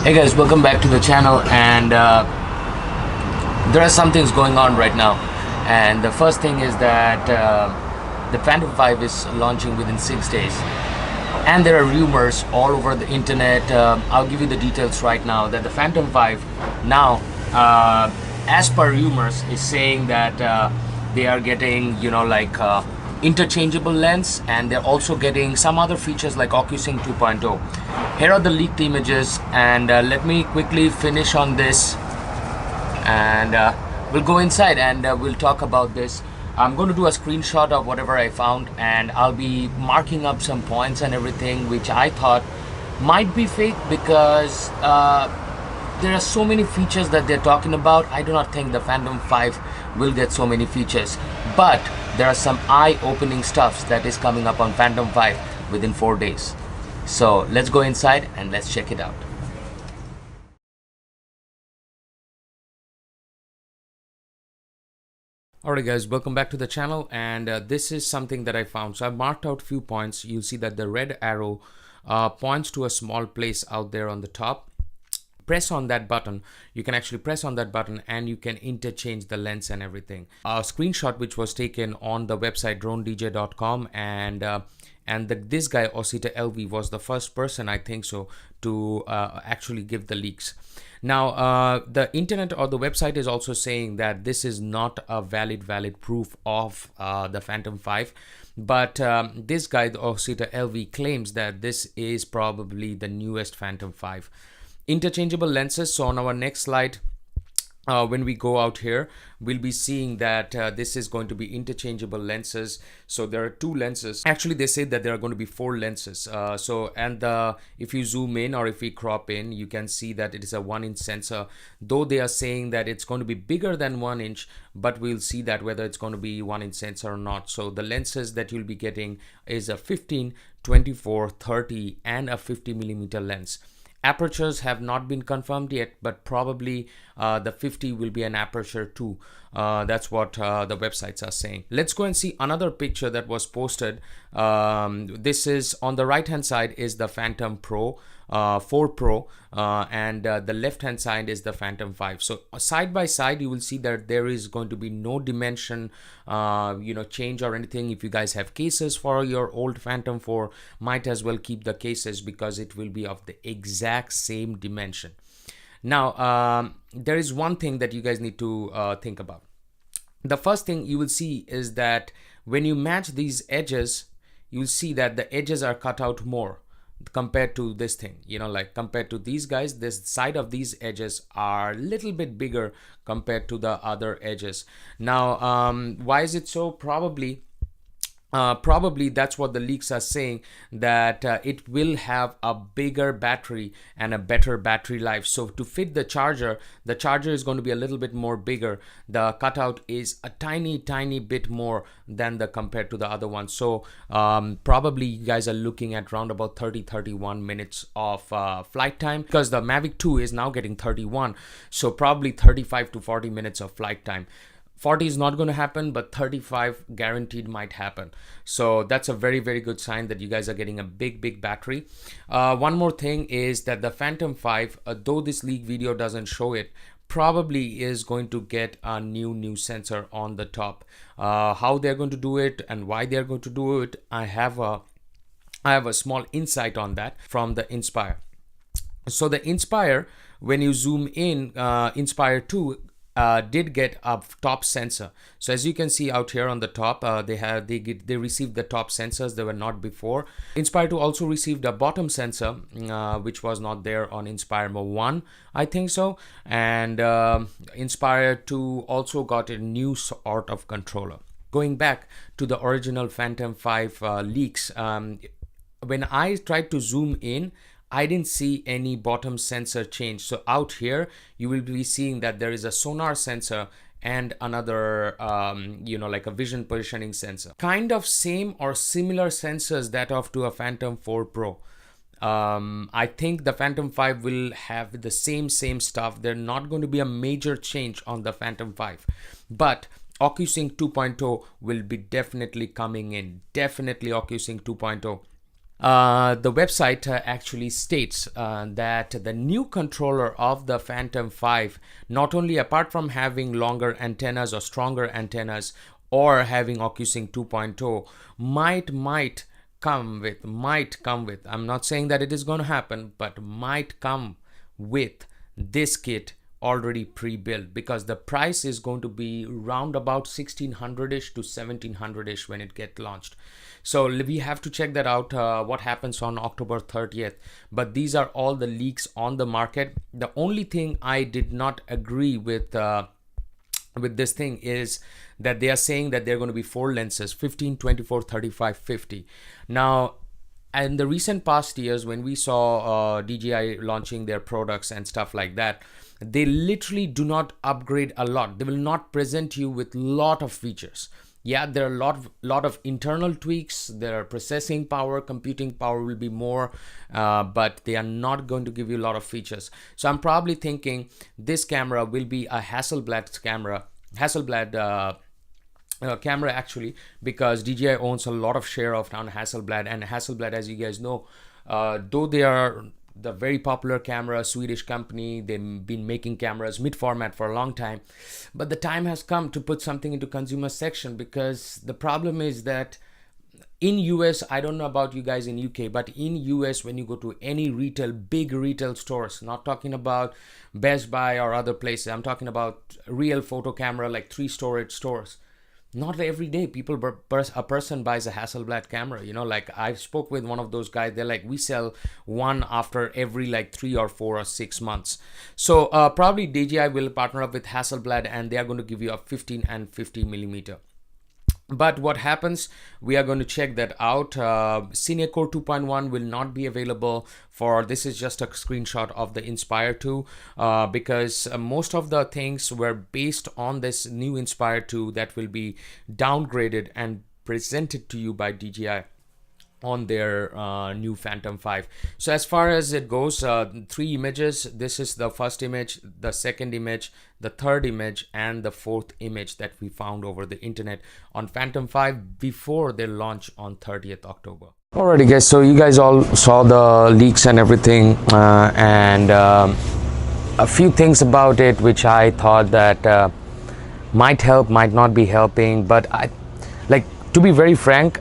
Hey guys, welcome back to the channel. And there are some things going on right now, and the first thing is that the Phantom 5 is launching within 6 days, and there are rumors all over the internet. I'll give you the details right now that the Phantom 5 now, as per rumors, is saying that they are getting, interchangeable lens, and they're also getting some other features like OCCUSYNC 2.0. Here are the leaked images, and let me quickly finish on this, and we'll go inside and we'll talk about this. I'm going to do a screenshot of whatever I found, and I'll be marking up some points and everything which I thought might be fake, because there are so many features that they're talking about. I do not think the Phantom 5 will get so many features, but there are some eye-opening stuffs that is coming up on Phantom 5 within 4 days. So let's go inside and let's check it out. Alright guys, welcome back to the channel, and this is something that I found. So I marked out few points. You'll see that the red arrow points to a small place out there on the top. Press on that button. You can actually press on that button and you can interchange the lens and everything. A screenshot which was taken on the website dronedj.com, and this guy Osita LV was the first person, I think so, to actually give the leaks. Now the internet or the website is also saying that this is not a valid proof of the Phantom 5, but this guy, the Osita LV, claims that this is probably the newest Phantom 5. Interchangeable lenses. So on our next slide, when we go out here, we'll be seeing that this is going to be interchangeable lenses. So there are 2 lenses. Actually, they say that there are going to be 4 lenses. If you zoom in or if we crop in, you can see that it is a 1-inch sensor, though they are saying that it's going to be bigger than 1 inch, but we'll see that whether it's going to be 1-inch sensor or not. So the lenses that you'll be getting is a 15, 24, 30 and a 50 millimeter lens. Apertures have not been confirmed yet, but probably the 50 will be an aperture too. That's what the websites are saying. Let's go and see another picture that was posted. This is on the right hand side is the Phantom 4 Pro, and the left hand side is the Phantom 5. So side by side you will see that there is going to be no dimension change or anything. If you guys have cases for your old Phantom 4, might as well keep the cases, because it will be of the exact same dimension. Now there is one thing that you guys need to think about. The first thing you will see is that when you match these edges, you will see that the edges are cut out more compared to this thing, like compared to these guys. This side of these edges are a little bit bigger compared to the other edges. Now why is it so? Probably that's what the leaks are saying, that it will have a bigger battery and a better battery life. So to fit the charger is going to be a little bit more bigger. The cutout is a tiny bit more than compared to the other one. So probably you guys are looking at around about 30-31 minutes of flight time, because the Mavic 2 is now getting 31. So probably 35 to 40 minutes of flight time. 40 is not going to happen, but 35 guaranteed might happen. So that's a very good sign that you guys are getting a big battery. One more thing is that the Phantom 5, though this leak video doesn't show it, probably is going to get a new sensor on the top. How they're going to do it and why they're going to do it, I have a small insight on that from the Inspire. So the Inspire, when you zoom in, Inspire 2 did get a top sensor. So as you can see out here on the top, they received the top sensors. They were not before. Inspire 2 also received a bottom sensor, which was not there on Inspire 1, I think so. And Inspire 2 also got a new sort of controller. Going back to the original Phantom 5 leaks, when I tried to zoom in, I didn't see any bottom sensor change. So out here you will be seeing that there is a sonar sensor and another like a vision positioning sensor, kind of same or similar sensors that of to a Phantom 4 Pro. I think the Phantom 5 will have the same stuff. There's not going to be a major change on the Phantom 5, but OCCUSYNC 2.0 will be definitely coming in. Definitely OCCUSYNC 2.0. The website actually states that the new controller of the Phantom 5, not only apart from having longer antennas or stronger antennas or having OCCUSYNC 2.0, might come with, I'm not saying that it is going to happen, but might come with this kit already pre-built, because the price is going to be round about 1600ish to 1700ish when it gets launched. So we have to check that out, what happens on October 30th. But these are all the leaks on the market. The only thing I did not agree with this thing is that they are saying that they're going to be 4 lenses, 15, 24, 35, 50. Now, in the recent past years, when we saw DJI launching their products and stuff like that, they literally do not upgrade a lot. They will not present you with lot of features. Yeah, there are a lot of internal tweaks. There are processing power, computing power will be more, but they are not going to give you a lot of features. So I'm probably thinking this camera will be a Hasselblad camera, camera actually, because DJI owns a lot of share of Hasselblad, and Hasselblad, as you guys know, though they are the very popular camera, Swedish company, they've been making cameras mid-format for a long time, but the time has come to put something into consumer section, because the problem is that in US, I don't know about you guys in UK, but in US, when you go to any big retail stores, not talking about Best Buy or other places, I'm talking about real photo camera, like 3-storage stores. Not every day a person buys a Hasselblad camera, you know. Like I spoke with one of those guys, they're like, we sell one after every like 3 or 4 or 6 months. So probably DJI will partner up with Hasselblad, and they are going to give you a 15 and 50 millimeter. But what happens, we are going to check that out. Cinecore 2.1 will not be available for, this is just a screenshot of the Inspire 2, because most of the things were based on this new Inspire 2 that will be downgraded and presented to you by DJI on their new Phantom 5. So as far as it goes, 3 images. This is the first image, the second image, the third image, and the fourth image that we found over the internet on Phantom 5 before their launch on 30th October. Alrighty guys, so you guys all saw the leaks and everything, and a few things about it which I thought that might help, might not be helping. But to be very frank,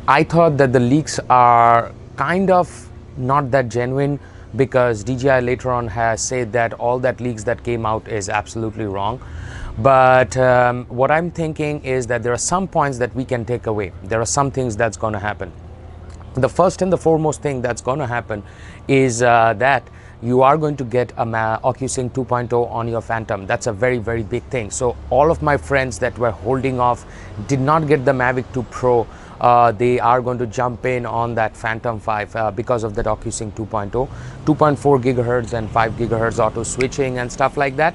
I thought that the leaks are kind of not that genuine, because DJI later on has said that all that leaks that came out is absolutely wrong. But what I'm thinking is that there are some points that we can take away. There are some things that's going to happen. The first and the foremost thing that's going to happen is that you are going to get a OCCUSYNC 2.0 on your Phantom. That's a very, very big thing. So all of my friends that were holding off, did not get the Mavic 2 Pro, they are going to jump in on that Phantom 5 because of that OCCUSYNC 2.0, 2.4 gigahertz and 5 gigahertz auto switching and stuff like that.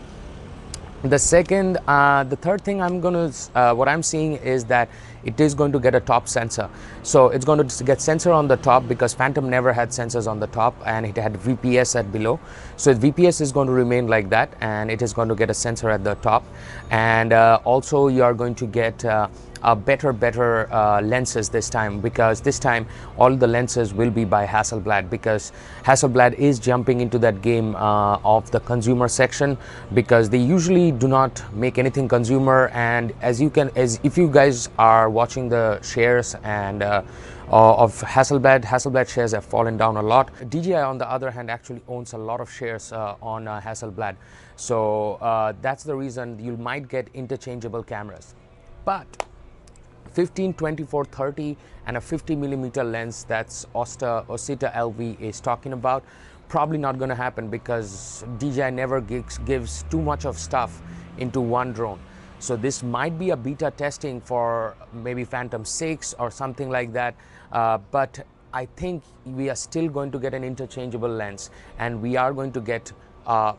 The third thing what I'm seeing is that it is going to get a top sensor. So it's going to get sensor on the top, because Phantom never had sensors on the top, and it had VPS at below. So VPS is going to remain like that, and it is going to get a sensor at the top. And also you are going to get better lenses this time, because this time all the lenses will be by Hasselblad, because Hasselblad is jumping into that game of the consumer section, because they usually do not make anything consumer. And if you guys are watching the shares and of Hasselblad shares have fallen down a lot. DJI on the other hand actually owns a lot of shares on Hasselblad, so that's the reason you might get interchangeable cameras. But 15, 24, 30 and a 50 millimeter lens that's Osita LV is talking about, probably not going to happen, because DJI never gives too much of stuff into one drone. So this might be a beta testing for maybe Phantom 6 or something like that, but I think we are still going to get an interchangeable lens, and we are going to get a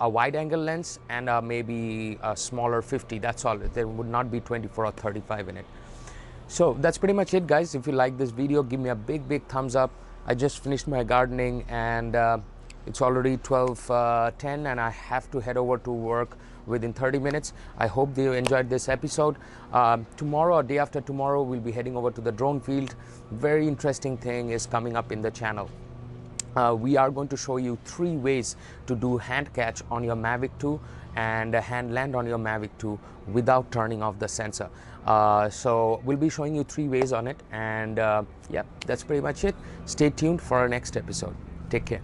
wide angle lens and maybe a smaller 50. That's all. There would not be 24 or 35 in it. So that's pretty much it, guys. If you like this video, give me a big thumbs up. I just finished my gardening, and it's already 12:10 and I have to head over to work within 30 minutes. I hope you enjoyed this episode. Tomorrow or day after tomorrow, we'll be heading over to the drone field. Very interesting thing is coming up in the channel. We are going to show you 3 ways to do hand catch on your Mavic 2 and hand land on your Mavic 2 without turning off the sensor. So we'll be showing you 3 ways on it, and yeah, that's pretty much it. Stay tuned for our next episode. Take care.